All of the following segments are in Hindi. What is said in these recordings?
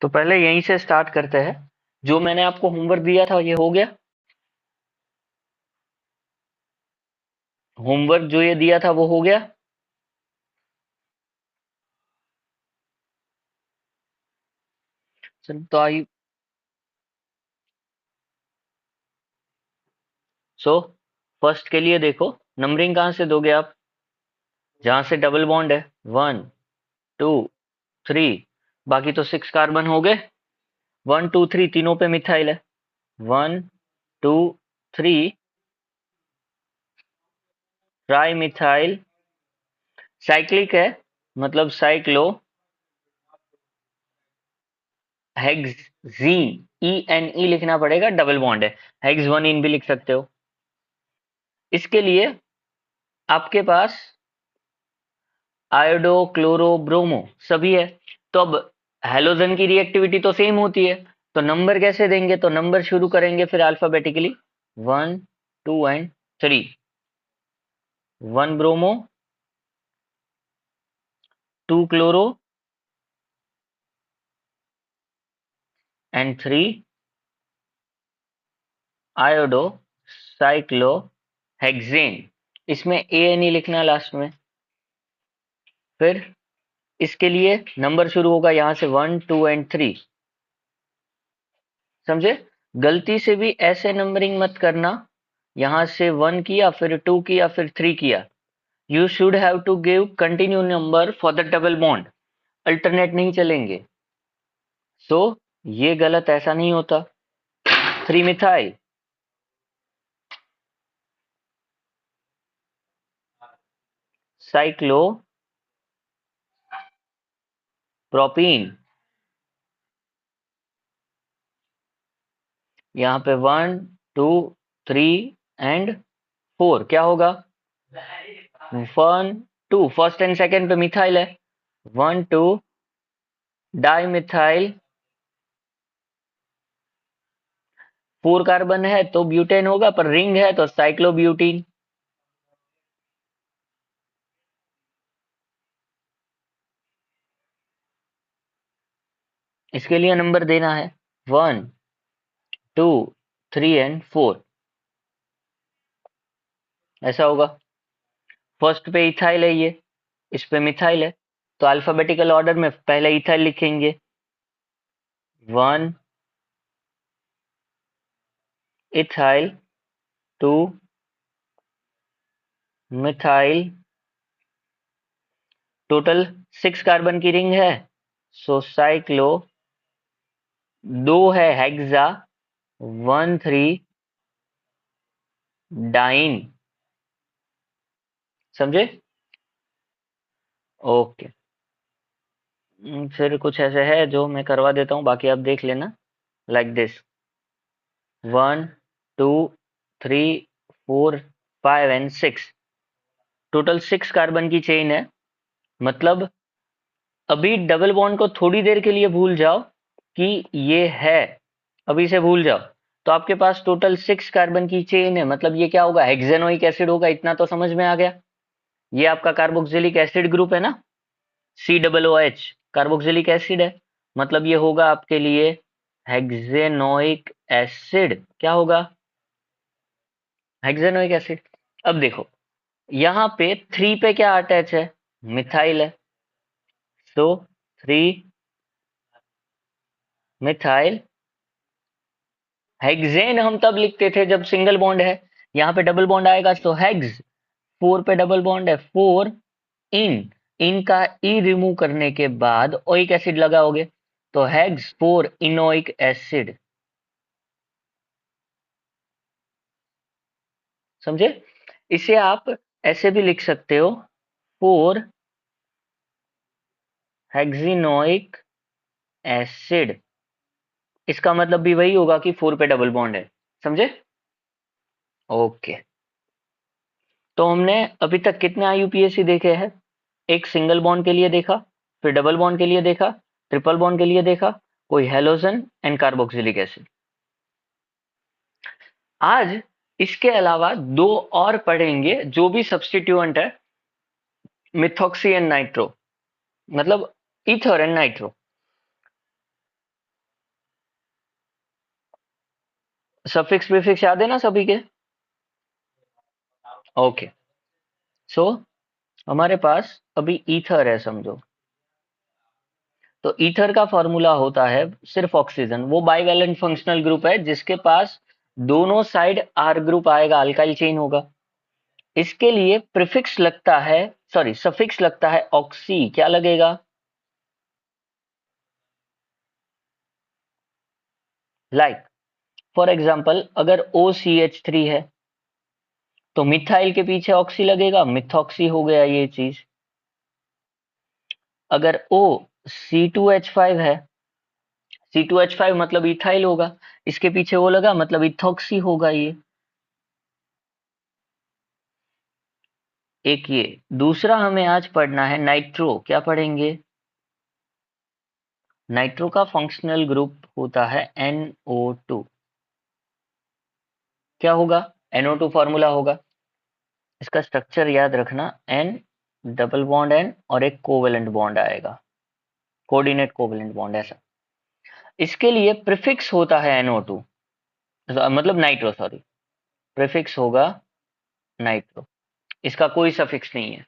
तो पहले यहीं से स्टार्ट करते हैं। जो मैंने आपको होमवर्क दिया था ये हो गया। होमवर्क जो ये दिया था वो हो गया। तो आई सो फर्स्ट के लिए देखो, नंबरिंग कहाँ से दोगे आप? जहां से डबल बॉन्ड है, 1 2 3। बाकी तो 6 कार्बन हो गए। 1 2 3 तीनों पे मिथाइल है। 1 2 3 ट्राई मिथाइल। साइक्लिक है, मतलब cyclo hexene. E N E लिखना पड़ेगा, डबल बॉन्ड है। हेक्स 1 इन भी लिख सकते हो। इसके लिए आपके पास आयोडो, क्लोरो, ब्रोमो सभी है। तो अब हेलोजन की रिएक्टिविटी तो सेम होती है। तो नंबर कैसे देंगे? तो नंबर शुरू करेंगे फिर alphabetically, 1 2 and 3। 1 bromo, 2 chloro and 3 iodo cyclo hexane. इसमें ANE लिखना लास्ट में। फिर इसके लिए नंबर शुरू होगा यहां से, 1 2 एंड 3। समझे? गलती से भी ऐसे नंबरिंग मत करना, यहां से 1 किया फिर 2 किया फिर 3 किया। You should have to give continue number for the double bond. Alternate नहीं चलेंगे। सो ये गलत, ऐसा नहीं होता। 3 मिथाइल, साइक्लो प्रोपीन। यहाँ पे 1 2 3 एंड 4 क्या होगा? 1 2 फर्स्ट एंड सेकेंड पे मिथाइल है। 1 2 डाई मिथाइल। 4 कार्बन है तो ब्यूटेन होगा, पर रिंग है तो साइक्लोब्यूटीन। इसके लिए नंबर देना है 1 2 3 एंड 4। ऐसा होगा। फर्स्ट पे इथाइल है, ये इस पे मिथाइल है। तो अल्फाबेटिकल ऑर्डर में पहले इथाइल लिखेंगे। 1 इथाइल, 2 मिथाइल। टोटल 6 कार्बन की रिंग है। सो साइक्लो, 2 है हेक्सा, 1 3 डाइन। समझे? ओके। फिर कुछ ऐसे है जो मैं करवा देता हूँ, बाकी आप देख लेना। Like this, 1 2 3 4 5 and 6। Total 6 carbon की चेन है। मतलब अभी डबल बॉन्ड को थोड़ी देर के लिए भूल जाओ कि ये है, अभी से भूल जाओ। तो आपके पास टोटल 6 कार्बन की चेन है। मतलब ये क्या होगा? हेक्सेनोइक एसिड होगा। इतना तो समझ में आ गया। ये आपका कार्बोक्सिलिक एसिड ग्रुप है ना, COOH कार्बोक्सिलिक एसिड है। मतलब ये होगा आपके लिए हेक्सेनोइक एसिड। क्या होगा? हेक्सेनोइक एसिड। अब देखो, यहाँ पे 3 पे क्या अटैच है? मिथाइल है। सो 3 मिथाइल हेक्सेन हम तब लिखते थे जब सिंगल बॉन्ड है। यहाँ पे डबल बॉन्ड आएगा तो हेक्स। 4 पे डबल बॉन्ड है, 4 इन। इन का ई रिमूव करने के बाद ओइक एसिड लगाओगे तो हेक्स 4 इनोइक एसिड। समझे? इसे आप ऐसे भी लिख सकते हो, 4 हेक्सिनोइक एसिड। इसका मतलब भी वही होगा कि 4 पे डबल बॉन्ड है। समझे? ओके। तो हमने अभी तक कितने IUPAC देखे हैं? एक सिंगल बॉन्ड के लिए देखा, फिर डबल बॉन्ड के लिए देखा, ट्रिपल बॉन्ड के लिए देखा, कोई हेलोजन एंड कार्बोक्सिलिक एसिड। आज इसके अलावा 2 और पढ़ेंगे जो भी सब्स्टिट्यूएंट है, मिथॉक्सी एंड नाइट्रो, मतलब ether and nitro. Suffix prefix याद है ना सभी के? ओके, सो हमारे पास अभी ईथर है समझो। तो ईथर का फॉर्मूला होता है सिर्फ ऑक्सीजन, वो बाइवेलेंट फंक्शनल ग्रुप है जिसके पास दोनों साइड आर ग्रुप आएगा, अल्काइल चेन होगा। इसके लिए प्रीफिक्स लगता है, सॉरी सफिक्स लगता है ऑक्सी। क्या लगेगा? लाइक फॉर एग्जाम्पल अगर OCH3 है तो मिथाइल के पीछे ऑक्सी लगेगा, मिथॉक्सी हो गया ये चीज। अगर O C2H5 है, C2H5 मतलब इथाइल होगा, इसके पीछे वो लगा मतलब इथॉक्सी होगा ये। एक ये दूसरा हमें आज पढ़ना है नाइट्रो। क्या पढ़ेंगे? नाइट्रो का फंक्शनल ग्रुप होता है NO2। क्या होगा? NO2 फॉर्मूला होगा, इसका स्ट्रक्चर याद रखना, N डबल बॉन्ड N और एक कोवेलेंट बॉन्ड आएगा, कोऑर्डिनेट कोवेलेंट बॉन्ड ऐसा। इसके लिए प्रीफिक्स होता है NO2, मतलब नाइट्रो, सॉरी, प्रीफिक्स होगा नाइट्रो, इसका कोई सफिक्स नहीं है।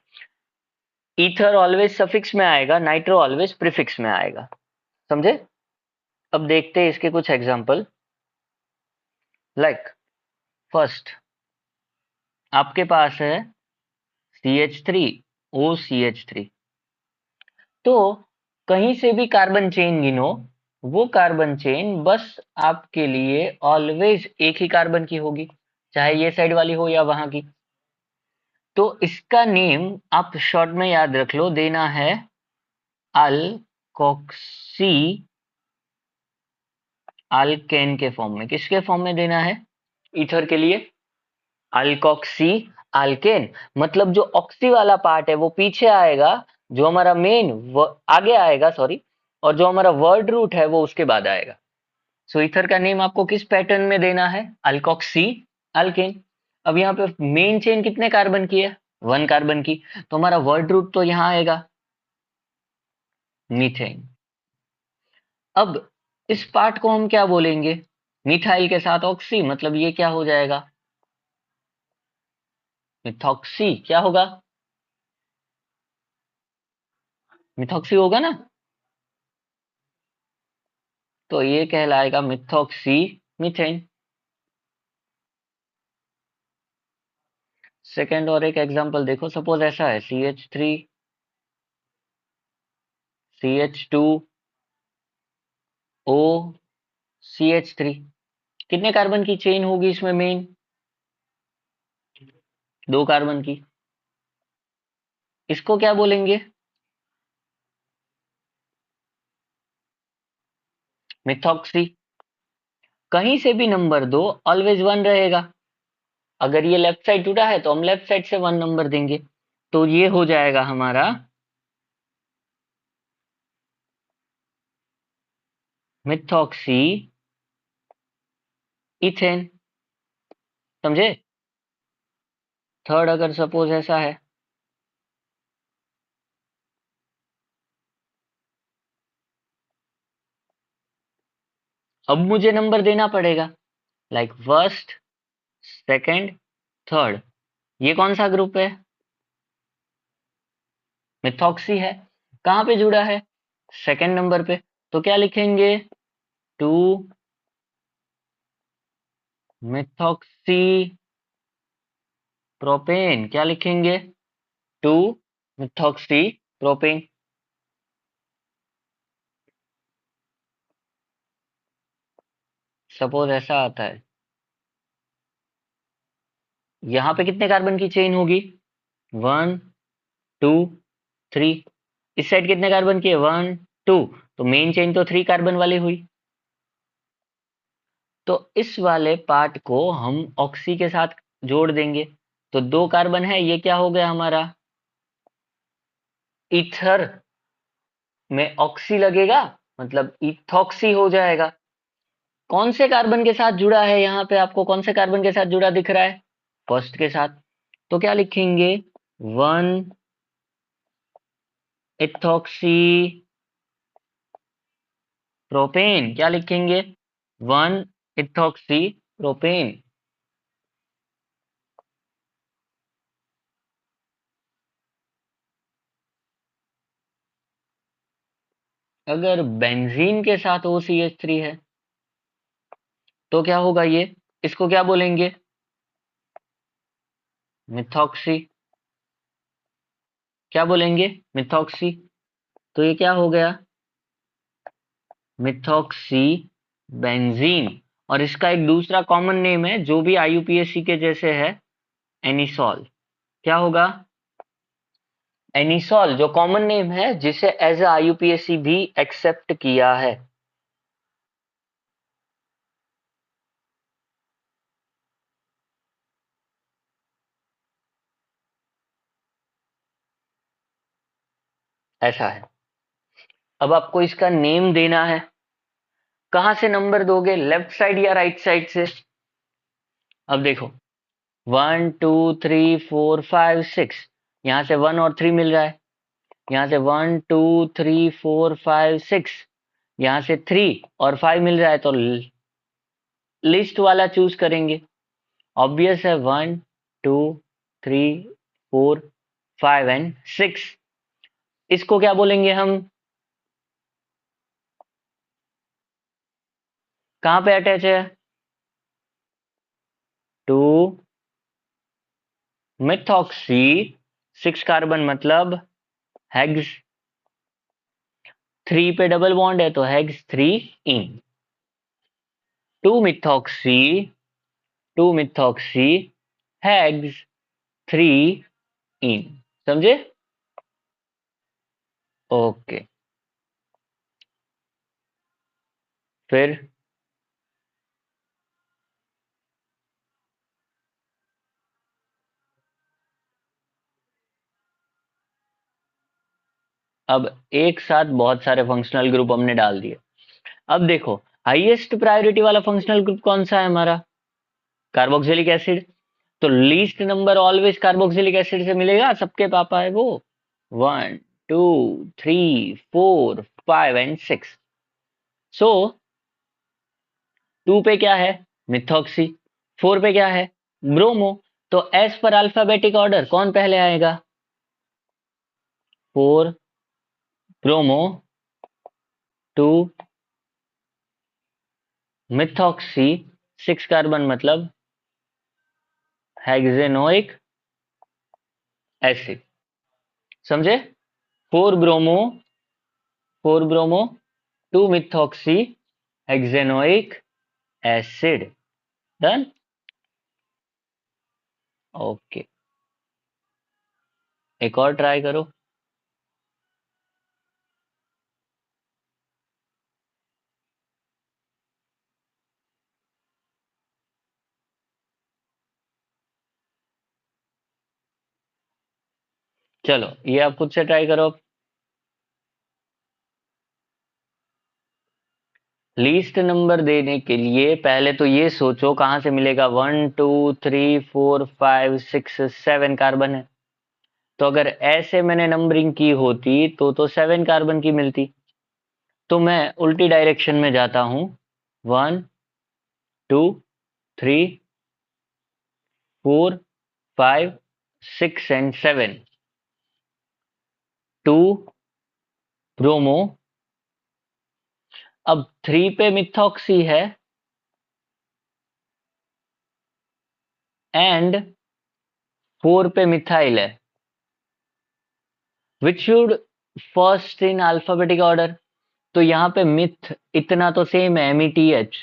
ईथर ऑलवेज सफिक्स में आएगा, नाइट्रो ऑलवेज प्रीफिक्स में आएगा। समझे? अब देखते हैं इसके कुछ एग्जांपल। लाइक फर्स्ट आपके पास है CH3OCH3। तो कहीं से भी कार्बन चेन गिनो, वो कार्बन चेन बस आपके लिए ऑलवेज एक ही कार्बन की होगी, चाहे ये साइड वाली हो या वहां की। तो इसका नेम आप शॉर्ट में याद रख लो, देना है अल्कोक्सी अल्केन के फॉर्म में। किसके फॉर्म में देना है? ईथर के लिए अल्कोक्सी अल्केन। मतलब जो ऑक्सी वाला पार्ट है वो पीछे आएगा, जो हमारा मेन आगे आएगा, सॉरी, और जो हमारा वर्ड रूट है वो उसके बाद आएगा। सो ईथर का नेम आपको किस पैटर्न में देना है? Alkoxy alkane. अब यहाँ पे मेन चेन कितने कार्बन की है? 1 कार्बन की। तो हमारा वर्ड रूट तो यहाँ आएगा मीथेन। अब इस पार्ट को हम क्या बोलेंगे? मिथाइल के साथ ऑक्सी, मतलब ये क्या हो जाएगा? मिथॉक्सी। क्या होगा? मिथॉक्सी होगा ना? तो ये कहलाएगा मिथॉक्सी मीथेन। सेकेंड और एक एग्जांपल देखो, सपोज ऐसा है CH3CH2OCH3। कितने कार्बन की चेन होगी इसमें मेन? 2 कार्बन की। इसको क्या बोलेंगे? मिथॉक्सी। कहीं से भी नंबर दो, ऑलवेज 1 रहेगा। अगर ये लेफ्ट साइड जुड़ा है तो हम लेफ्ट साइड से 1 नंबर देंगे। तो ये हो जाएगा हमारा मिथॉक्सी इथेन। समझे? थर्ड अगर सपोज ऐसा है, अब मुझे नंबर देना पड़ेगा, लाइक फर्स्ट, सेकंड, थर्ड। ये कौन सा ग्रुप है? मिथॉक्सी है। कहाँ पे जुड़ा है? सेकंड नंबर पे। तो क्या लिखेंगे? 2 मिथॉक्सी प्रोपेन। क्या लिखेंगे? 2 मिथॉक्सी प्रोपेन। सपोज ऐसा आता है, यहाँ पे कितने कार्बन की चेन होगी? 1 2 3। इस साइड कितने कार्बन की है? 1 2। तो मेन चेन तो 3 कार्बन वाली हुई। तो इस वाले पार्ट को हम ऑक्सी के साथ जोड़ देंगे। तो 2 कार्बन है, ये क्या हो गया हमारा? ईथर में ऑक्सी लगेगा, मतलब इथॉक्सी हो जाएगा। कौन से कार्बन के साथ जुड़ा है? यहाँ पे आपको कौन से कार्बन के साथ जुड़ा दिख रहा है? फर्स्ट के साथ। तो क्या लिखेंगे? 1 इथॉक्सी प्रोपेन। क्या लिखेंगे? 1 इथॉक्सी प्रोपेन। अगर बेंजीन के साथ OCH3 है तो क्या होगा ये? इसको क्या बोलेंगे? मिथॉक्सी। क्या बोलेंगे? मिथॉक्सी। तो ये क्या हो गया? Methoxy benzene. और इसका एक दूसरा कॉमन नेम है जो भी IUPAC के जैसे है, एनिसॉल। क्या होगा? एनिसॉल जो कॉमन नेम है जिसे एज ए IUPAC भी एक्सेप्ट किया है। ऐसा है। अब आपको इसका नेम देना है। कहां से नंबर दोगे, लेफ्ट साइड या राइट साइड से? अब देखो, 1 2 3 4 5 6, यहां से 1 और 3 मिल रहा है। यहां से 1 2 3 4 5 6, यहां से 3 और 5 मिल रहा है, तो लिस्ट वाला चूज करेंगे। ऑब्वियस है, 1 2 3 4 5 एंड 6। इसको क्या बोलेंगे हम? कहां पे अटैच है? टू मिथॉक्सी 6 कार्बन मतलब हेक्स। 3 पे डबल बॉन्ड है तो hex 3 ene. Two methoxy, two methoxy hex 3 ene. समझे? ओके। फिर अब एक साथ बहुत सारे फंक्शनल ग्रुप हमने डाल दिए। अब देखो, हाईएस्ट प्रायोरिटी वाला फंक्शनल ग्रुप कौन सा है हमारा? Carboxylic acid. तो least number always carboxylic acid से मिलेगा, सबके पापा है वो। 1 2 3 4 5 एंड 6। सो 2 पे क्या है? मिथॉक्सी। 4 पे क्या है? ब्रोमो। तो एस पर अल्फाबेटिक ऑर्डर कौन पहले आएगा? 4 ब्रोमो, 2 मिथॉक्सी, 6 कार्बन मतलब हेक्सेनोइक एसिड। समझे? 4 bromo, 4 bromo, 2 methoxy, hexanoic acid. Done. Okay. एक और ट्राई करो। चलो ये आप खुद से ट्राई करो। लीस्ट नंबर देने के लिए पहले तो ये सोचो कहां से मिलेगा। 1 2 3 4 5 6 7 कार्बन है। तो अगर ऐसे मैंने नंबरिंग की होती तो 7 कार्बन की मिलती। तो मैं उल्टी डायरेक्शन में जाता हूं। 1 2 3 4 5 6 एंड 7। 2 ब्रोमो। अब 3 पे मिथॉक्सी है एंड 4 पे मिथाइल है। Which should first in alphabetic order. तो यहाँ पे मिथ इतना तो सेम है, METH।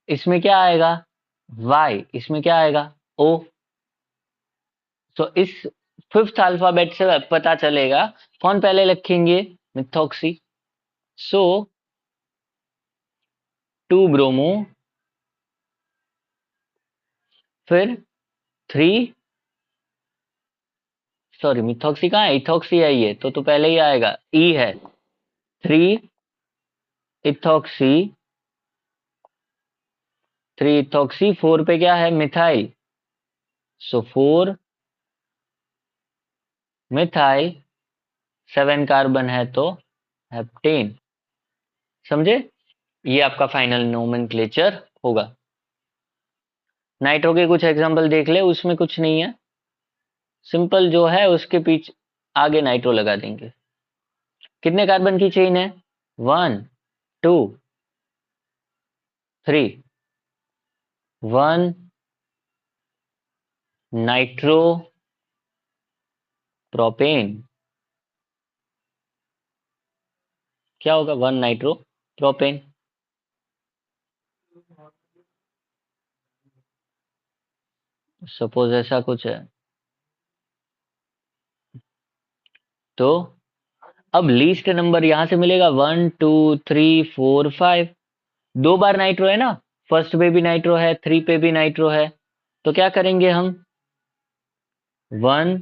इसमें क्या आएगा? Y। इसमें क्या आएगा? O। तो इस फिफ्थ अल्फाबेट से पता चलेगा कौन पहले लिखेंगे। मिथॉक्सी। सो 2 ब्रोमो, फिर 3, सॉरी मिथॉक्सी कहाँ है? इथॉक्सी है ये तो पहले ही आएगा, E है। 3 इथॉक्सी, 3 इथॉक्सी। 4 पे क्या है? मिथाइल। सो 4 मिथाइल। 7 कार्बन है तो हेप्टेन। समझे? ये आपका फाइनल नोमेनक्लेचर होगा। नाइट्रो के कुछ एग्जांपल देख ले, उसमें कुछ नहीं है, सिंपल जो है उसके पीछे आगे नाइट्रो लगा देंगे। कितने कार्बन की चेन है? 1 2 3। 1 नाइट्रो प्रोपेन। क्या होगा? 1 नाइट्रो प्रोपेन। सपोज ऐसा कुछ है, तो अब लीस्ट नंबर यहां से मिलेगा 1 2 3 4 5। 2 बार नाइट्रो है ना, फर्स्ट पे भी नाइट्रो है, 3 पे भी नाइट्रो है, तो क्या करेंगे हम? 1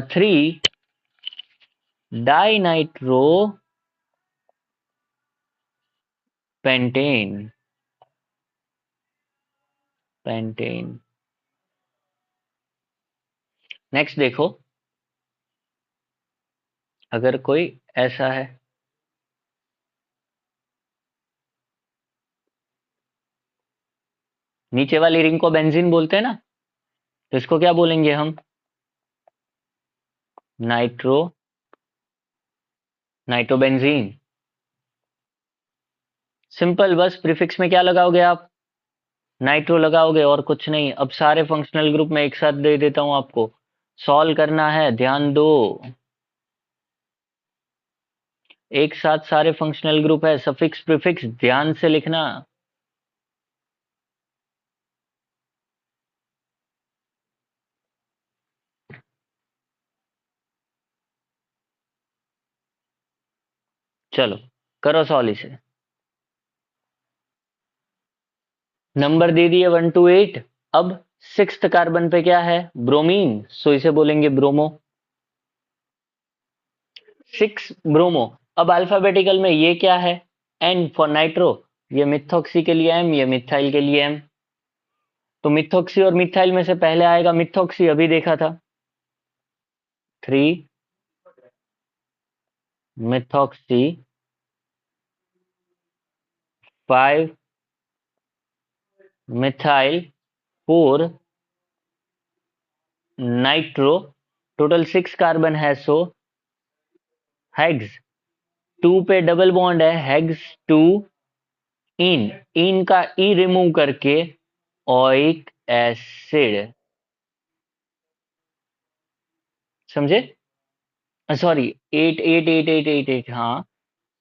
3 di nitro pentane. Pentane. Next देखो, अगर कोई ऐसा है, नीचे वाली रिंग को बेंजीन बोलते हैं ना, तो इसको क्या बोलेंगे हम? Nitro nitrobenzene. सिंपल, बस प्रीफिक्स में क्या लगाओगे आप? नाइट्रो लगाओगे और कुछ नहीं। अब सारे फंक्शनल ग्रुप में एक साथ दे देता हूं आपको, सॉल्व करना है, ध्यान दो। एक साथ सारे फंक्शनल ग्रुप है, सफिक्स प्रीफिक्स ध्यान से लिखना। चलो करो सॉल्व इसे। नंबर दे दिए 1 to 8। अब सिक्स्थ कार्बन पे क्या है? ब्रोमीन, सो इसे बोलेंगे ब्रोमो। 6 ब्रोमो। अब अल्फाबेटिकल में ये क्या है? N for nitro. ये मिथॉक्सी के लिए एम, ये मिथाइल के लिए एम। तो मिथॉक्सी और मिथाइल में से पहले आएगा मिथॉक्सी, अभी देखा था। 3 methoxy, 5 methyl, 4 nitro. Total 6 carbon है, सो हेक्स। 2 पे डबल बॉन्ड है, हेक्स 2 इन। इन का ई रिमूव करके ओइक एसिड। समझे? सॉरी, 8 हाँ,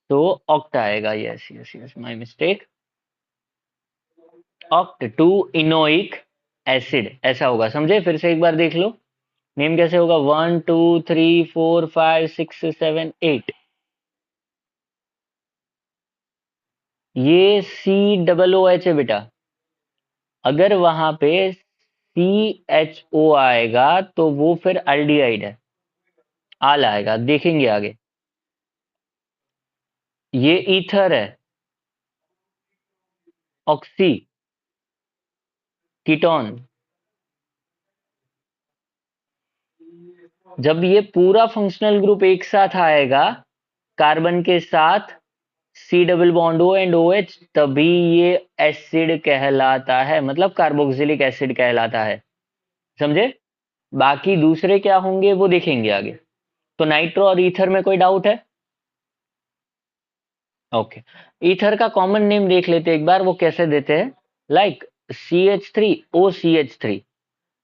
तो ऑक्ट आएगा। Yes yes yes, my mistake. Oct 2 enoic acid ऐसा होगा, समझे? फिर से एक बार देख लो, नेम कैसे होगा? 1 2 3 4 5 6 7 8। ये COOH है बेटा। अगर वहां पे CHO आएगा तो वो फिर अल्डिहाइड है, आल आएगा, देखेंगे आगे। ये ईथर है, ऑक्सी कीटोन। जब ये पूरा फंक्शनल ग्रुप एक साथ आएगा कार्बन के साथ, C double bond O and OH, तभी ये एसिड कहलाता है, मतलब कार्बोक्सिलिक एसिड कहलाता है। समझे? बाकी दूसरे क्या होंगे वो देखेंगे आगे। तो नाइट्रो और ईथर में कोई डाउट है? ओके। ईथर का कॉमन नेम देख लेते एक बार, वो कैसे देते हैं। लाइक CH3OCH3,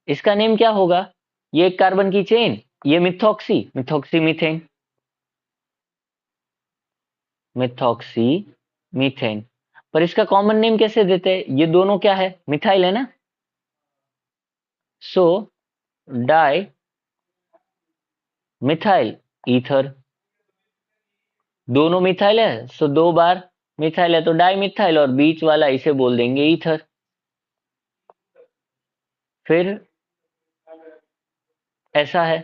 इसका नेम क्या होगा? ये एक कार्बन की चेन, ये methoxy, methoxy methane. Methoxy methane. पर इसका कॉमन नेम कैसे देते हैं? ये दोनों क्या है? मिथाइल है ना, सो डाई मिथाइल ईथर। दोनों मिथाइल है, सो 2 बार मिथाइल है तो डाई मिथाइल, और बीच वाला इसे बोल देंगे ईथर। फिर ऐसा है,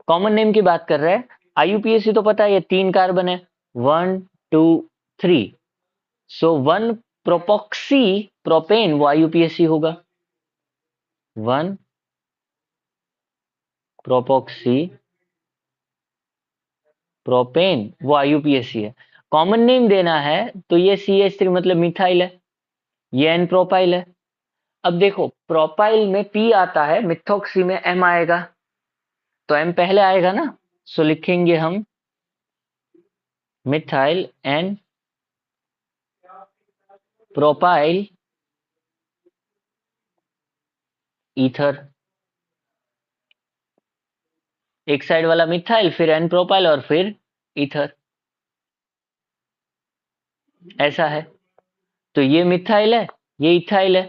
कॉमन नेम की बात कर रहे हैं। IUPAC तो पता है, ये 3 कार्बन है, 1 2 3। सो 1 प्रोपॉक्सी प्रोपेन, वो IUPAC होगा। 1 प्रोपॉक्सी प्रोपेन, वो IUPAC है। कॉमन नेम देना है तो ये CH3 मतलब मिथाइल है, ये N प्रोपाइल है। अब देखो प्रोपाइल में P आता है, मिथॉक्सी में M आएगा, तो M पहले आएगा ना, सो लिखेंगे हम मिथाइल एन प्रोपाइल ईथर। एक साइड वाला मिथाइल, फिर एन प्रोपाइल और फिर ईथर, ऐसा है। तो ये मिथाइल है, ये इथाइल है,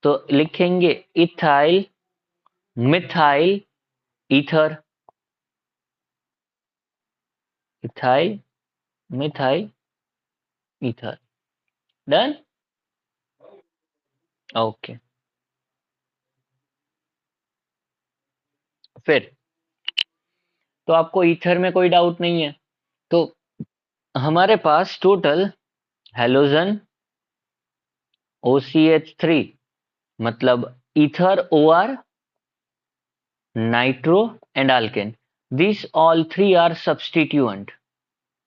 तो लिखेंगे ethyl methyl ether, ethyl methyl ether. Done. Okay. फिर तो आपको ईथर में कोई डाउट नहीं है, तो हमारे पास टोटल हेलोजन OCH3 मतलब ether OR nitro and alkane, this all three are substituent.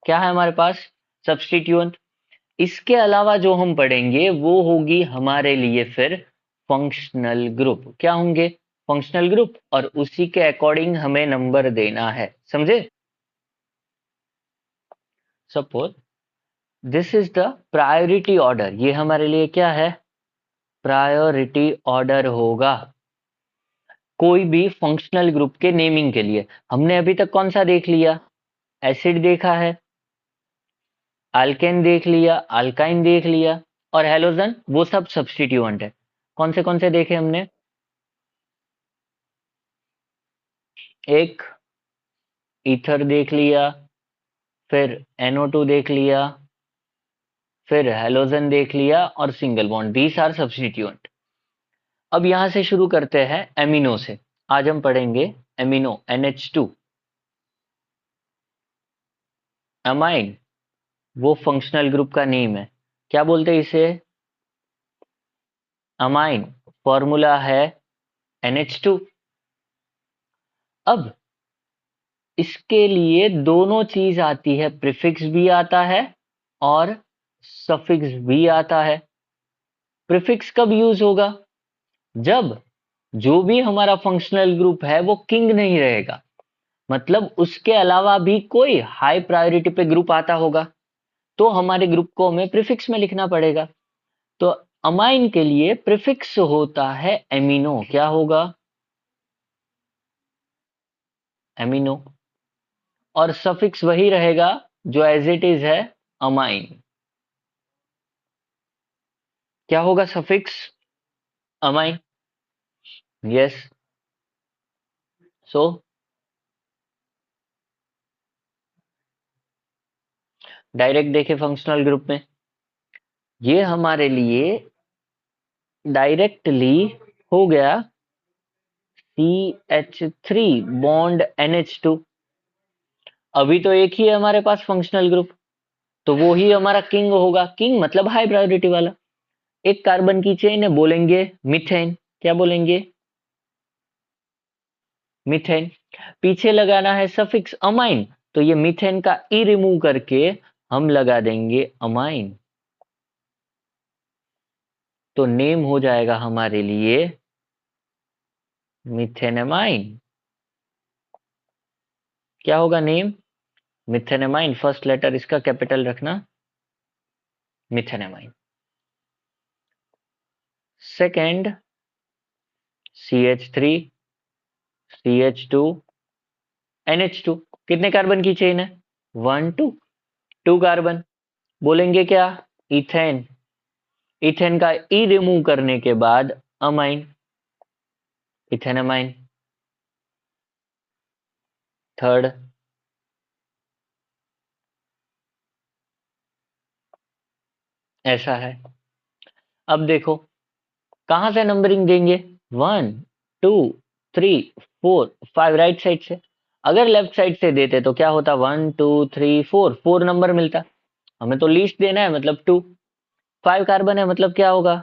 क्या है हमारे पास? सब्स्टिट्यूएंट। इसके अलावा जो हम पढ़ेंगे वो होगी हमारे लिए फिर फंक्शनल ग्रुप। क्या होंगे? फंक्शनल ग्रुप, और उसी के अकॉर्डिंग हमें नंबर देना है, समझे? Suppose this is the priority order, ये हमारे लिए क्या है? प्रायोरिटी ऑर्डर होगा कोई भी फंक्शनल ग्रुप के नेमिंग के लिए। हमने अभी तक कौन सा देख लिया? एसिड देखा है, अल्केन देख लिया, अल्काइन देख लिया, और हेलोजन, वो सब सब्स्टिट्यूएंट है। कौन से देखे हमने? एक ईथर देख लिया, फिर NO2 देख लिया, फिर हेलोजन देख लिया, और single bond, these are substituent. अब यहां से शुरू करते हैं एमिनो से। आज हम पढ़ेंगे एमिनो, NH2। अमाइन वो फंक्शनल ग्रुप का नेम है। क्या बोलते हैं इसे? अमाइन। फॉर्मूला है NH2। अब इसके लिए दोनों चीज आती है, प्रीफिक्स भी आता है और सफिक्स भी आता है। प्रीफिक्स कब यूज होगा? जब जो भी हमारा फंक्शनल ग्रुप है वो किंग नहीं रहेगा, मतलब उसके अलावा भी कोई हाई प्रायोरिटी पे ग्रुप आता होगा, तो हमारे ग्रुप को हमें प्रीफिक्स में लिखना पड़ेगा। तो अमाइन के लिए प्रीफिक्स होता है एमिनो। क्या होगा? एमिनो। और सफिक्स वही रहेगा जो एज इट इज है, अमाइन। क्या होगा suffix? Amine. Yes. So direct देखे फंक्शनल ग्रुप में, ये हमारे लिए डायरेक्टली हो गया CH3 बॉन्ड NH2। अभी तो एक ही है हमारे पास फंक्शनल ग्रुप, तो वो ही हमारा किंग होगा। किंग मतलब हाई प्रायोरिटी वाला। एक कार्बन की चेन है, बोलेंगे मीथेन। क्या बोलेंगे? मीथेन। पीछे लगाना है सफिक्स अमाइन, तो ये मीथेन का ई रिमूव करके हम लगा देंगे अमाइन, तो नेम हो जाएगा हमारे लिए मिथेनमाइन। क्या होगा नेम? मिथेनमाइन। फर्स्ट लेटर इसका कैपिटल रखना, मिथेनमाइन। Second CH3 CH2 NH2। कितने कार्बन की चेन है? 1 2 2 कार्बन। बोलेंगे क्या? इथेन। इथेन का ई रिमूव करने के बाद अमाइन, इथेनमाइन। थर्ड ऐसा है। अब देखो कहां से नंबरिंग देंगे? 1 2 3 4 5 राइट साइड से। अगर लेफ्ट साइड से देते तो क्या होता? 1 2 3 4, 4 नंबर मिलता। हमें तो लीस्ट देना है, मतलब 2। 5 कार्बन है, मतलब क्या होगा?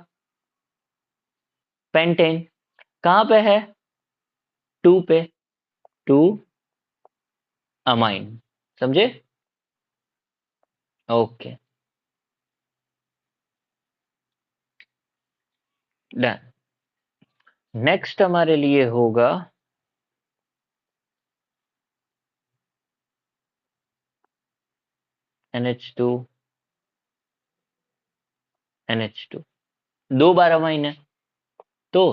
पेंटेन। कहां पे है? 2 पे। 2 अमाइन। समझे? Okay, done. नेक्स्ट हमारे लिए होगा NH2 NH2, 2 बार अमाइन है। तो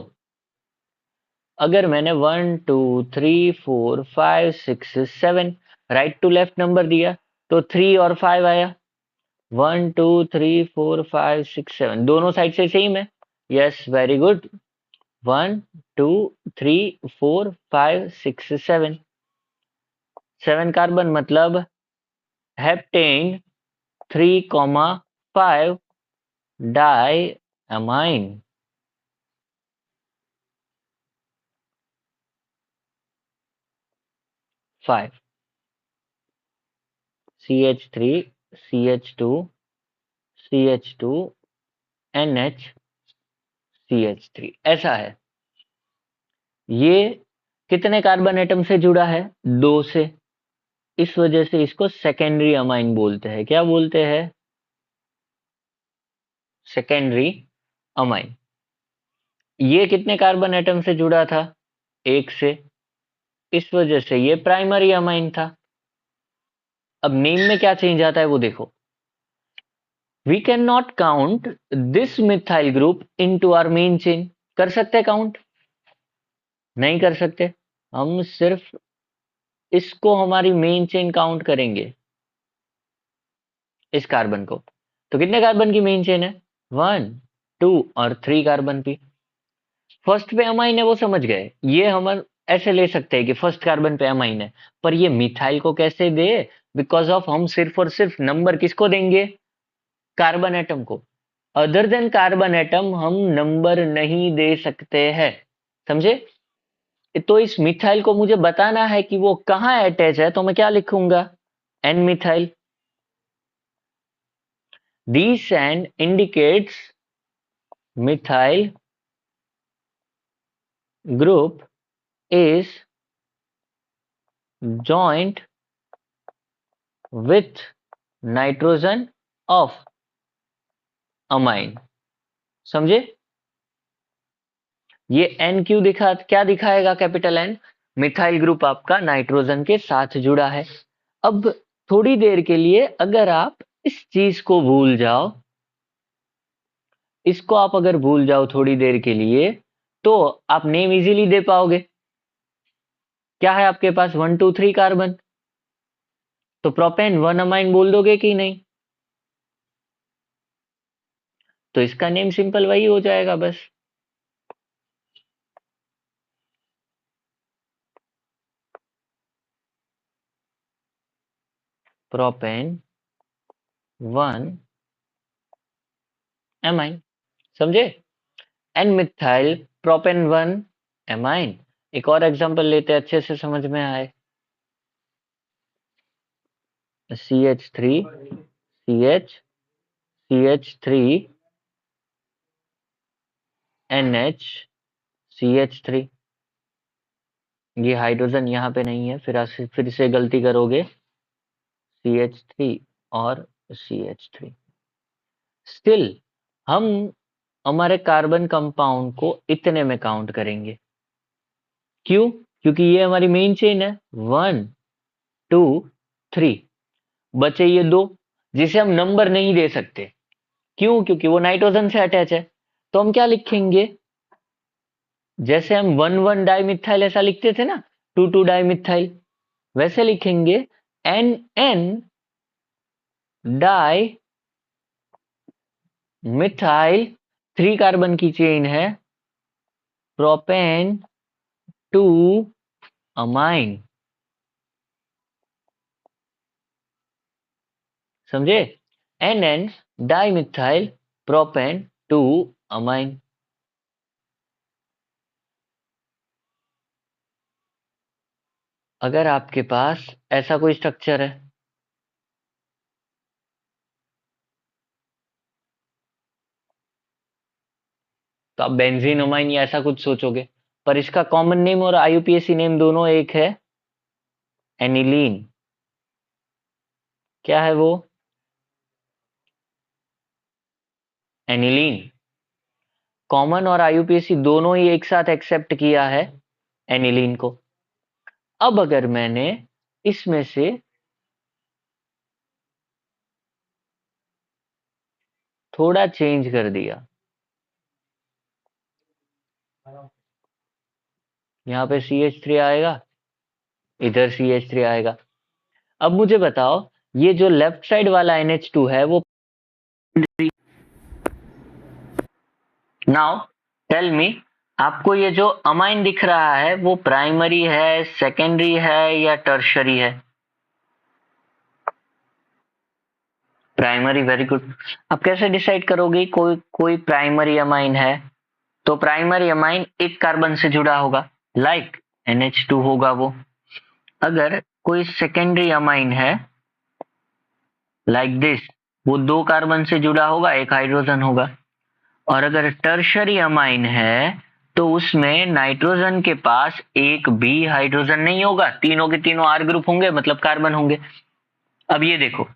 अगर मैंने 1 2 3 4 5 6 7 राइट टू लेफ्ट नंबर दिया तो 3 और 5 आया। 1 2 3 4 5 6 7 दोनों साइड से सेम है। Yes, very good. 1 2 3 4 5 6 7, 7 कार्बन मतलब heptane 3,5 di amine. 5 CH3 CH2 CH2 NH CH3 ऐसा है। ये कितने कार्बन एटम से जुड़ा है? 2 से। इस वजह से इसको सेकेंडरी अमाइन बोलते हैं। क्या बोलते हैं? Secondary amine. ये कितने कार्बन एटम से जुड़ा था? 1 से। इस वजह से ये प्राइमरी अमाइन था। अब नेम में क्या चेंज आता है वो देखो। We can not count this methyl group into our main chain. कर सकते काउंट? नहीं कर सकते। हम सिर्फ इसको हमारी मेन चेन काउंट करेंगे, इस कार्बन को। तो कितने कार्बन की मेन चेन है? 1 2 और 3 कार्बन की। फर्स्ट पे अमाइन है वो समझ गए। ये हम ऐसे ले सकते हैं कि फर्स्ट कार्बन पे अमाइन है। पर ये मिथाइल को कैसे दे? बिकॉज ऑफ हम सिर्फ और सिर्फ नंबर किसको देंगे? कार्बन एटम को। अदर देन कार्बन एटम हम नंबर नहीं दे सकते हैं। समझे? तो इस मिथाइल को मुझे बताना है कि वो कहाँ अटैच है, तो मैं क्या लिखूंगा? N methyl. This N indicates methyl group is joined with nitrogen of amine। समझे? ये N क्यों क्या दिखाएगा? Capital N। मिथाइल ग्रुप आपका नाइट्रोजन के साथ जुड़ा है। अब थोड़ी देर के लिए अगर आप इस चीज को भूल जाओ, इसको आप अगर भूल जाओ थोड़ी देर के लिए, तो आप नेम इजीली दे पाओगे। क्या है आपके पास? 1 2 3 कार्बन। तो प्रोपेन 1 अमाइन बोल दोगे कि नहीं? तो इसका नेम सिंपल वही हो जाएगा बस। Propane 1 amine. समझे? N methyl propane 1 amine. एक और एग्जांपल लेते हैं, अच्छे से समझ में आए। CH3 CH CH3 NH CH3। ये हाइड्रोजन यहाँ पे नहीं है, फिर से गलती करोगे। CH3 और CH3। स्टिल हम हमारे कार्बन कंपाउंड को इतने में काउंट करेंगे। क्यों? क्योंकि ये हमारी मेन चेन है। 1 2 3। बचे ये 2 जिसे हम नंबर नहीं दे सकते। क्यों? क्योंकि वो नाइट्रोजन से अटैच है। तो हम क्या लिखेंगे? जैसे हम 1 1 डाइमिथाइल ऐसा लिखते थे ना, 2 2 डाइमिथाइल, वैसे लिखेंगे N N di methyl. 3 carbon की चेन है, प्रोपेन 2 अमाइन। समझे? N N dimethyl propane 2 amine. अगर आपके पास ऐसा कोई स्ट्रक्चर है, तो आप बेंजीन अमाइन या ऐसा कुछ सोचोगे। पर इसका कॉमन नेम और आईयूपीएसी नेम दोनों एक है, एनिलीन। क्या है वो? एनिलीन। कॉमन और आईयूपीएसी दोनों ही एक साथ एक्सेप्ट किया है एनिलीन को। अब अगर मैंने इसमें से थोड़ा चेंज कर दिया, यहाँ पे CH3 आएगा, इधर CH3 आएगा। अब मुझे बताओ, ये जो लेफ्ट साइड वाला NH2 है वो, नाउ टेल मी, आपको ये जो अमाइन दिख रहा है वो प्राइमरी है, सेकेंडरी है या टर्शरी है? Primary, very good. आप कैसे डिसाइड करोगे कोई कोई प्राइमरी अमाइन है? तो प्राइमरी अमाइन एक कार्बन से जुड़ा होगा, लाइक NH2 होगा वो। अगर कोई सेकेंडरी अमाइन है लाइक दिस, वो दो कार्बन से जुड़ा होगा, एक हाइड्रोजन होगा। और अगर टर्शरी अमाइन है तो उसमें नाइट्रोजन के पास एक भी हाइड्रोजन नहीं होगा, तीनों के तीनों R ग्रुप होंगे, मतलब कार्बन होंगे। अब ये देखो,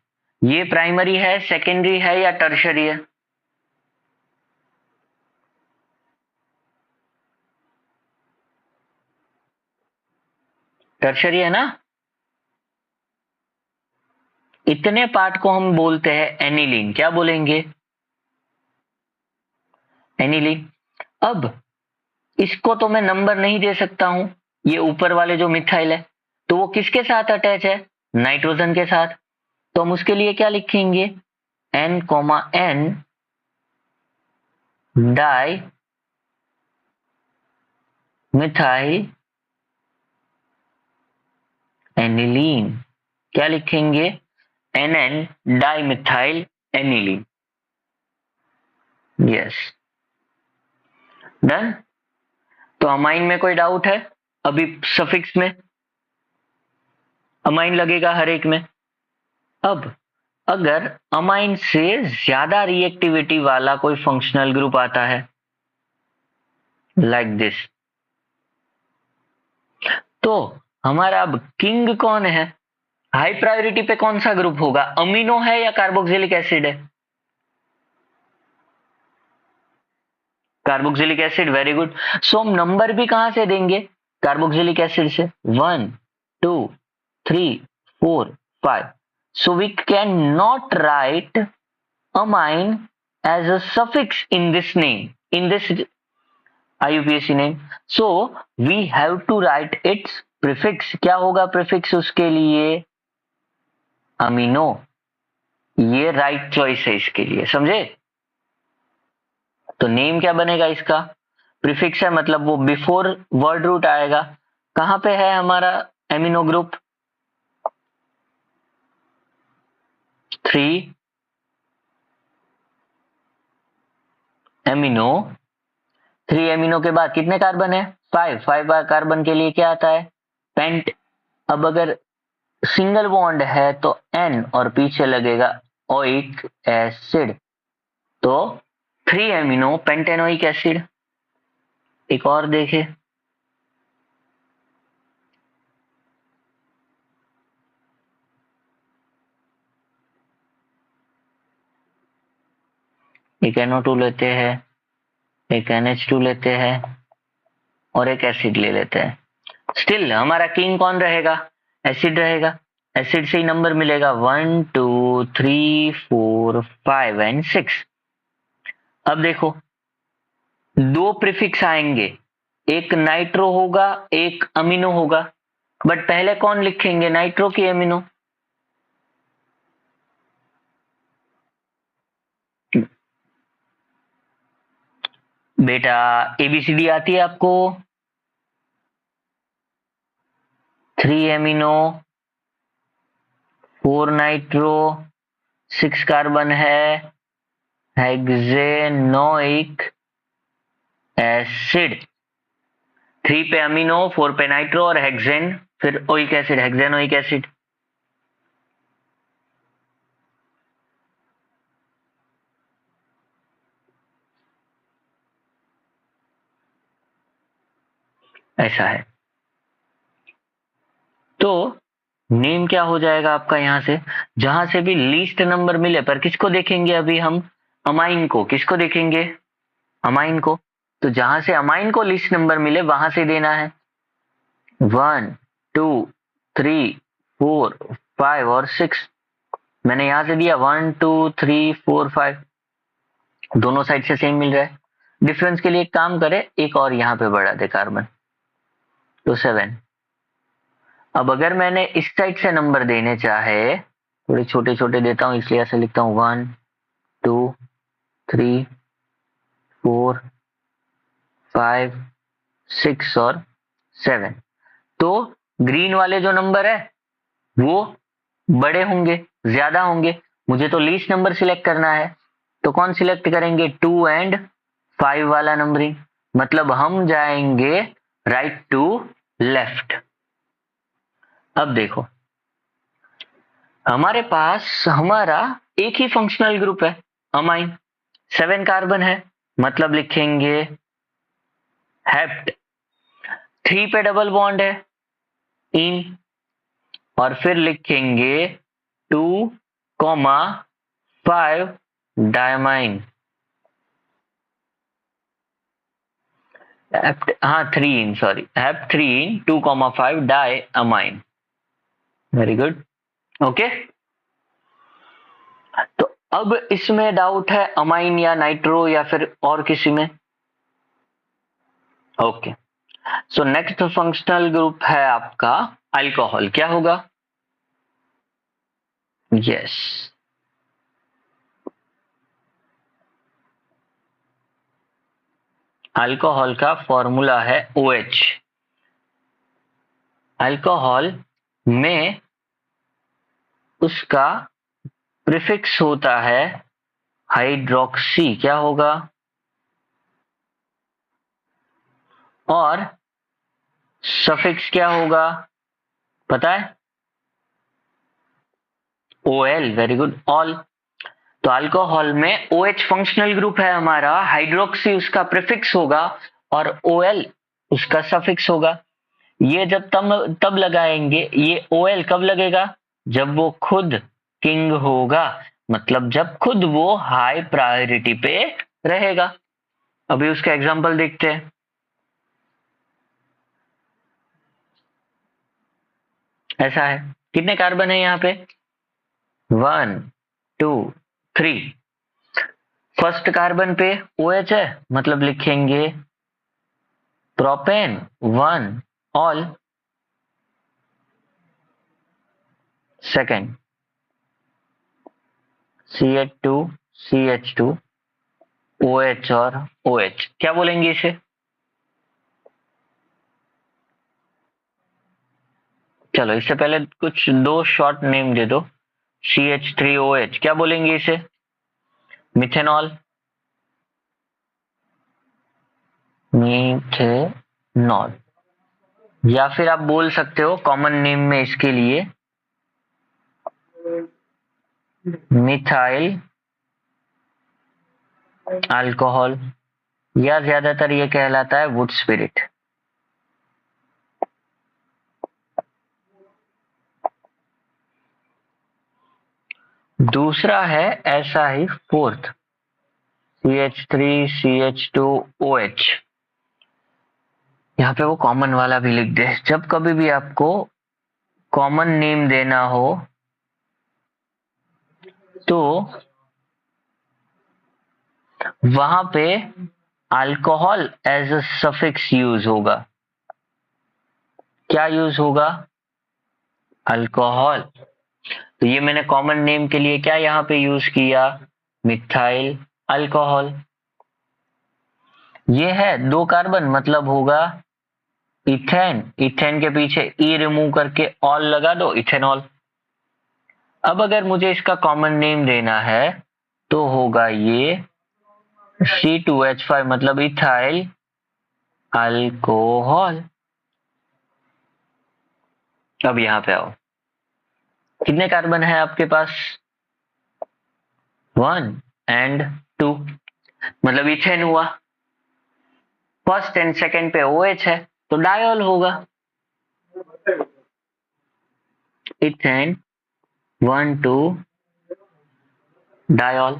ये प्राइमरी है, सेकेंडरी है या टर्शरी है? टर्शरी है ना। इतने पार्ट को हम बोलते हैं एनिलीन। क्या बोलेंगे? एनिलीन। अब इसको तो मैं नंबर नहीं दे सकता हूं, ये ऊपर वाले जो मिथाइल है, तो वो किसके साथ अटैच है? नाइट्रोजन के साथ। तो हम उसके लिए क्या लिखेंगे? N, di methyl aniline. क्या लिखेंगे? NN di methyl aniline. Yes, done. तो अमाइन में कोई डाउट है? अभी सफिक्स में अमाइन लगेगा हर एक में। अब अगर अमाइन से ज्यादा रिएक्टिविटी वाला कोई फंक्शनल ग्रुप आता है लाइक दिस, तो हमारा अब किंग कौन है? हाई प्रायोरिटी पे कौन सा ग्रुप होगा? अमीनो है या कार्बोक्सिलिक एसिड है? Carboxylic acid, very good. So हम नंबर भी कहां से देंगे? कार्बोक्सिलिक एसिड से। 1 2 3 4 5। So we can not write amine as a suffix in this name, in this IUPAC name. So we have to write its prefix. क्या होगा prefix उसके लिए? अमीनो। ये राइट चॉइस है इसके लिए, समझे? तो नेम क्या बनेगा इसका? प्रीफिक्स है, मतलब वो बिफोर वर्ड रूट आएगा। कहां पे है हमारा एमिनो ग्रुप? 3 एमिनो। 3 एमिनो के बाद कितने कार्बन है? 5। 5 कार्बन के लिए क्या आता है? पेंट। अब अगर सिंगल बॉन्ड है तो N और पीछे लगेगा ओइक एसिड, तो 3 एमिनो पेंटेनोइक एसिड। एक और देखे, एक NO2 लेते हैं, एक NH2 लेते हैं और एक एसिड ले लेते हैं। स्टिल हमारा किंग कौन रहेगा? एसिड रहेगा। एसिड से ही नंबर मिलेगा 1 2 3 4 5 एंड 6। अब देखो, दो प्रीफिक्स आएंगे, एक नाइट्रो होगा, एक अमीनो होगा। बट पहले कौन लिखेंगे, नाइट्रो की अमीनो? बेटा ABCD आती है आपको? 3 एमिनो, 4 नाइट्रो, 6 कार्बन है, हेक्सेनोइक एसिड। 3 पे अमीनो, 4 पे नाइट्रो और हेक्सेन, फिर ओइक एसिड, हेक्सेनोइक एसिड। ऐसा है। तो नेम क्या हो जाएगा आपका? यहां से जहां से भी लीस्ट नंबर मिले, पर किसको देखेंगे अभी हम? अमाइन को। किसको देखेंगे? अमाइन को। तो जहां से अमाइन को लिस्ट नंबर मिले वहां से देना है। 1 2 3 4 5 और 6 मैंने यहां से दिया। 1 2 3 4 5 दोनों साइड से सेम मिल रहा है। डिफरेंस के लिए एक काम करें, एक और यहाँ पे बढ़ा दे कार्बन, तो 7। अब अगर मैंने इस साइड से नंबर देने चाहे, थोड़े छोटे छोटे देता हूं इसलिए ऐसे लिखता हूं 1 2 3 4 5 6 और 7, तो ग्रीन वाले जो नंबर है वो बड़े होंगे, ज्यादा होंगे। मुझे तो लीस्ट नंबर सिलेक्ट करना है, तो कौन सिलेक्ट करेंगे? 2 एंड 5 वाला नंबरिंग। मतलब हम जाएंगे राइट टू लेफ्ट। अब देखो, हमारे पास हमारा एक ही फंक्शनल ग्रुप है, अमाइन। 7 कार्बन है, मतलब लिखेंगे हेप्ट। 3 पे डबल बॉन्ड है, इन। और फिर लिखेंगे 2,5 डायमाइन। हाँ 3 इन, सॉरी, हेप 3 इन 2,5 di amine. Very good, okay. तो अब इसमें डाउट है अमाइन या नाइट्रो या फिर और किसी में? Okay, so next functional group है आपका अल्कोहल। क्या होगा? यस, अल्कोहल का फॉर्मूला है OH। अल्कोहल में उसका प्रीफिक्स होता है हाइड्रोक्सी। क्या होगा? और सफिक्स क्या होगा पता है? OL। Very good, all. तो अल्कोहल में OH फंक्शनल ग्रुप है हमारा, हाइड्रोक्सी उसका प्रीफिक्स होगा और OL उसका सफिक्स होगा। ये जब तब लगाएंगे, ये OL कब लगेगा? जब वो खुद किंग होगा, मतलब जब खुद वो हाई प्रायोरिटी पे रहेगा। अभी उसका एग्जांपल देखते हैं। ऐसा है, कितने कार्बन है यहाँ पे? 1 2 3। फर्स्ट कार्बन पे OH है, मतलब लिखेंगे propane 1 all. Second CH2 CH2 OH और OH, क्या बोलेंगे इसे? चलो इससे पहले कुछ दो शॉर्ट नेम दे दो। CH3OH, क्या बोलेंगे इसे? मिथेनॉल। मिथेनॉल। या फिर आप बोल सकते हो कॉमन नेम में इसके लिए मिथाइल अल्कोहल, या ज्यादातर ये कहलाता है वुड स्पिरिट। दूसरा है ऐसा ही फोर्थ CH3CH2OH। यहाँ पे वो कॉमन वाला भी लिख दे। जब कभी भी आपको कॉमन नेम देना हो तो वहां पे alcohol as a suffix use होगा। क्या यूज होगा? अल्कोहल। तो ये मैंने कॉमन नेम के लिए क्या यहाँ पे यूज किया? Methyl alcohol. ये है 2 कार्बन, मतलब होगा इथेन। इथेन के पीछे ई रिमूव करके ऑल लगा दो, इथेनॉल। अब अगर मुझे इसका कॉमन नेम देना है तो होगा ये C2H5, मतलब इथाइल अल्कोहल। अब यहां पे आओ, कितने कार्बन है आपके पास? 1 एंड 2, मतलब इथेन हुआ। फर्स्ट एंड सेकेंड पे OH है, तो डायोल होगा। Ethane 1 2 diol.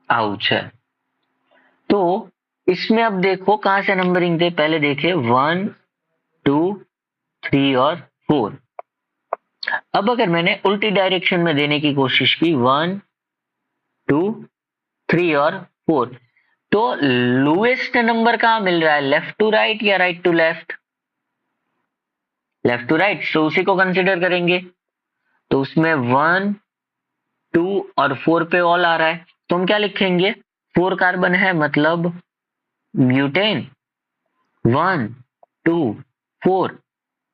आउच है। तो इसमें अब देखो कहां से नंबरिंग दे, पहले देखे 1 2 3 और 4। अब अगर मैंने उल्टी डायरेक्शन में देने की कोशिश की 1 2 3 और 4, तो लोएस्ट नंबर कहां मिल रहा है, लेफ्ट टू राइट या right to left? Left to right, तो उसी को कंसिडर करेंगे। तो उसमें 1 2 और 4 पे ऑल आ रहा है, तो हम क्या लिखेंगे, 4 कार्बन है मतलब ब्यूटेन, 1 2 4।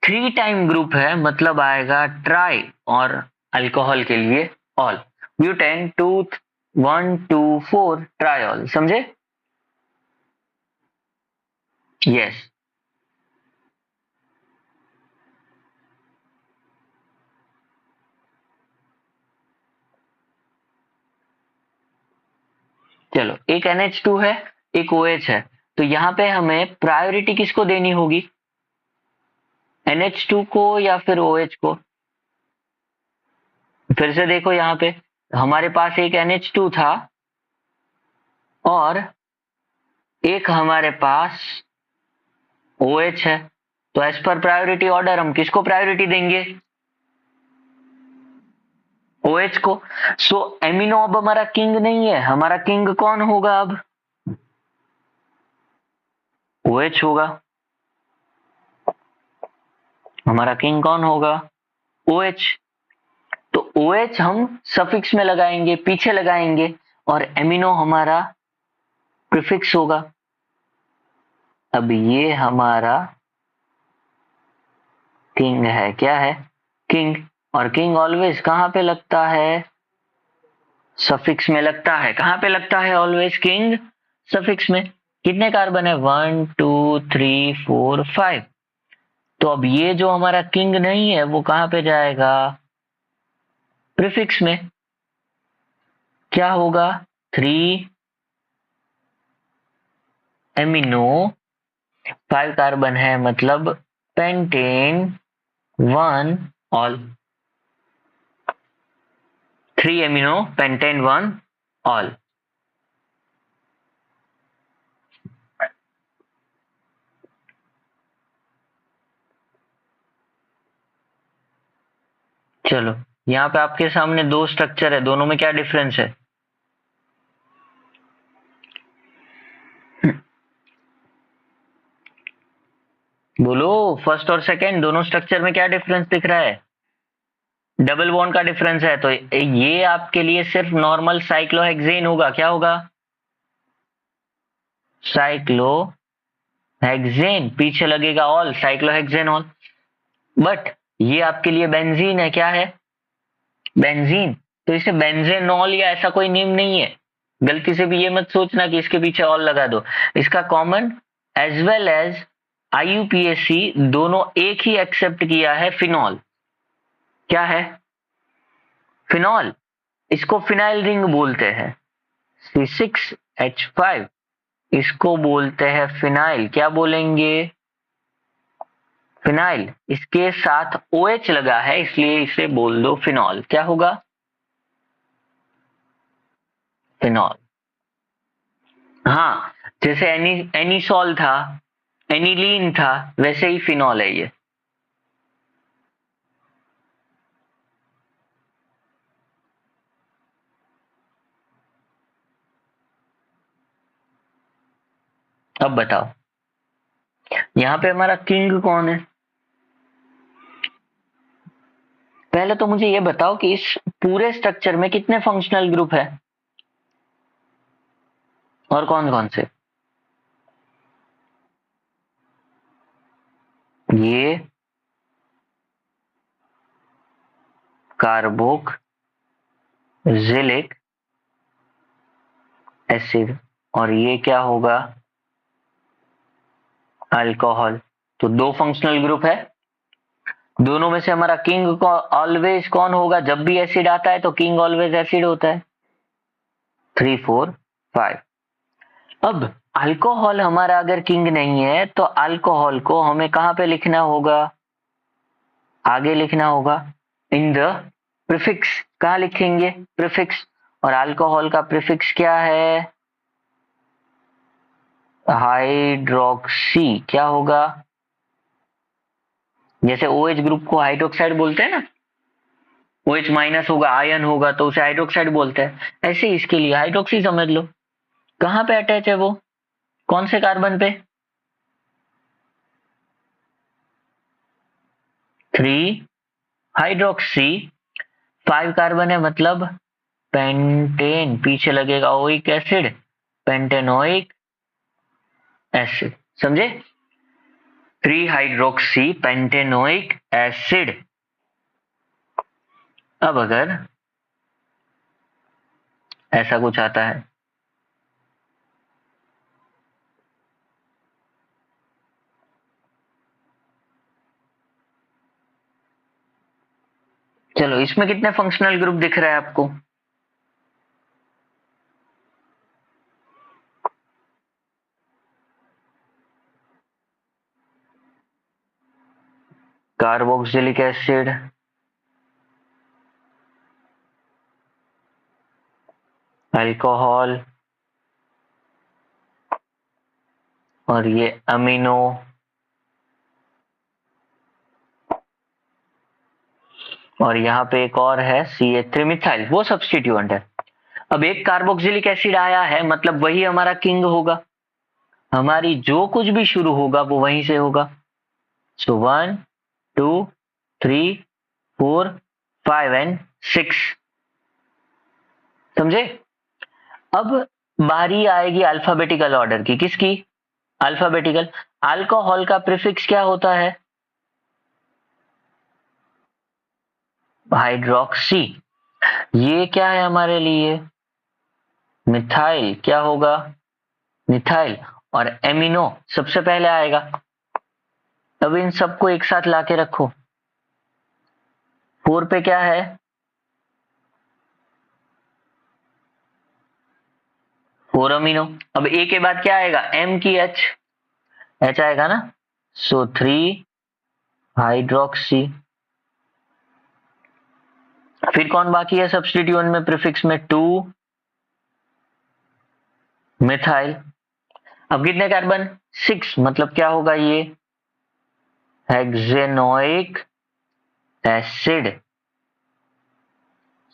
3 टाइम ग्रुप है मतलब आएगा ट्राई, और अल्कोहल के लिए ऑल, ब्यूटेन 2 1 2 4 ट्राइऑल, समझे? यस। चलो, एक NH2 है, एक OH है, तो यहाँ पे हमें प्रायोरिटी किसको देनी होगी, NH2 को या फिर OH को? फिर से देखो, यहाँ पे हमारे पास एक NH2 था और एक हमारे पास OH है, तो एज पर प्रायोरिटी ऑर्डर हम किसको प्रायोरिटी देंगे, OH को। सो एमिनो अब हमारा किंग नहीं है, हमारा किंग कौन होगा अब, OH होगा। हमारा किंग कौन होगा, OH। तो OH हम सफिक्स में लगाएंगे, पीछे लगाएंगे, और एमिनो हमारा प्रीफिक्स होगा। अब ये हमारा किंग है, क्या है, किंग। और किंग ऑलवेज कहां पे लगता है, सफिक्स में लगता है। कहां पे लगता है ऑलवेज किंग, सफिक्स में। कितने कार्बन है, 1 2 3 4 5। तो अब ये जो हमारा किंग नहीं है वो कहां पे जाएगा, प्रीफिक्स में। क्या होगा, 3 एमिनो, 5 कार्बन है मतलब pentane 1 all, 3 amino pentane 1 all. चलो, यहाँ पे आपके सामने दो स्ट्रक्चर है, दोनों में क्या डिफरेंस है, बोलो। फर्स्ट और सेकंड दोनों स्ट्रक्चर में क्या डिफरेंस दिख रहा है, डबल बॉन्ड का डिफरेंस है। तो ये आपके लिए सिर्फ नॉर्मल साइक्लोहेक्सेन होगा, क्या होगा, साइक्लोहेक्सेन, पीछे लगेगा ऑल, साइक्लोहेक्सेन ऑल। बट ये आपके लिए बेंजीन है, क्या है, बेंजीन। तो इसे बेंजेनॉल या ऐसा कोई नेम नहीं है, गलती से भी ये मत सोचना कि इसके पीछे ऑल लगा दो। इसका common as well as IUPAC दोनों एक ही एक्सेप्ट किया है, फिनॉल। क्या है, फिनॉल। इसको फिनाइल रिंग बोलते हैं, C6H5, इसको बोलते हैं फिनाइल। क्या बोलेंगे, फिनाइल। इसके साथ OH लगा है इसलिए इसे बोल दो फिनॉल। क्या होगा, फिनॉल। हाँ, जैसे एनिसॉल था, एनिलीन था, वैसे ही फिनॉल है ये। अब बताओ, यहाँ पे हमारा किंग कौन है। पहले तो मुझे ये बताओ कि इस पूरे स्ट्रक्चर में कितने फंक्शनल ग्रुप है, और कौन कौन से, ये कार्बोक्सिलिक एसिड, और ये क्या होगा, अल्कोहल। तो दो फंक्शनल ग्रुप है, दोनों में से हमारा किंग को ऑलवेज कौन होगा, जब भी एसिड आता है तो किंग ऑलवेज एसिड होता है, 3 4 5। अब अल्कोहल हमारा अगर किंग नहीं है तो अल्कोहल को हमें कहां पे लिखना होगा, आगे लिखना होगा इन द प्रीफिक्स कहाँ लिखेंगे? प्रीफिक्स। और अल्कोहल का प्रीफिक्स क्या है? हाइड्रोक्सी। क्या होगा? जैसे OH ग्रुप को हाइड्रोक्साइड बोलते हैं ना, OH माइनस होगा, आयन होगा तो उसे हाइड्रोक्साइड बोलते हैं, ऐसे ही इसके लिए हाइड्रोक्सी समझ लो। कहाँ पे अटैच है वो? कौन से कार्बन पे? 3 हाइड्रोक्सी, 5 कार्बन है, मतलब पेंटेन, पीछे लगेगा ओइक एसिड, पेंटेनोइक एसिड। समझे? 3 हाइड्रोक्सी पेंटेनोइक एसिड। अब अगर ऐसा कुछ आता है, चलो इसमें कितने फंक्शनल ग्रुप दिख रहे हैं आपको? कार्बोक्सिलिक एसिड, अल्कोहल, और ये अमीनो, और यहाँ पे एक और है CH3 मिथाइल, वो सब्स्टिट्यूएंट है। अब एक कार्बोक्सिलिक एसिड आया है, मतलब वही हमारा किंग होगा, हमारी जो कुछ भी शुरू होगा वो वहीं से होगा। सो 1 2 3 4 5 एंड 6। समझे? अब बारी आएगी अल्फाबेटिकल ऑर्डर की। किसकी? अल्फाबेटिकल। अल्कोहल का प्रीफिक्स क्या होता है? हाइड्रोक्सी। ये क्या है हमारे लिए? मिथाइल। क्या होगा? मिथाइल। और एमिनो सबसे पहले आएगा। अब इन सबको एक साथ लाके रखो। 4 पे क्या है? 4 अमीनो। अब ए के बाद क्या आएगा? एम की एच आएगा ना, सो 3 हाइड्रोक्सी। फिर कौन बाकी है सब्स्टिट्यूएंट में प्रीफिक्स में? 2 मिथाइल। अब कितने कार्बन? 6, मतलब क्या होगा ये? Hexanoic acid.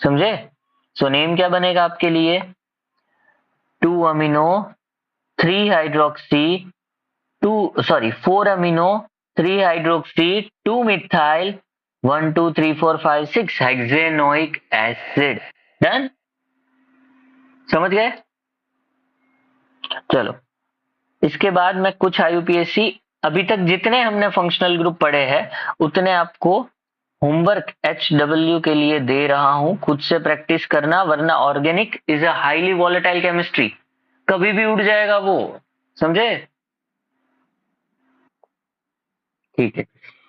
समझे? सो नेम क्या बनेगा आपके लिए? 2 amino 3 hydroxy 4 amino 3 hydroxy 2 methyl 1 2 3 4 5 6 hexanoic acid. Done? समझ गए? चलो इसके बाद मैं कुछ IUPAC, अभी तक जितने हमने फंक्शनल ग्रुप पढ़े हैं उतने आपको होमवर्क HW के लिए दे रहा हूं, खुद से प्रैक्टिस करना, वरना organic is a highly volatile chemistry, कभी भी उड़ जाएगा वो। समझे? ठीक है,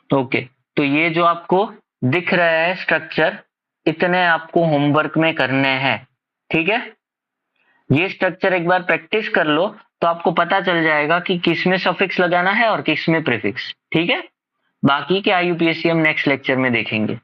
ओके। तो ये जो आपको दिख रहा है स्ट्रक्चर, इतने आपको होमवर्क में करने हैं। ठीक है? ये स्ट्रक्चर एक बार प्रैक्टिस कर लो तो आपको पता चल जाएगा कि किस में सफिक्स लगाना है और किस में प्रीफिक्स। ठीक है? बाकी के IUPAC हम नेक्स्ट लेक्चर में देखेंगे।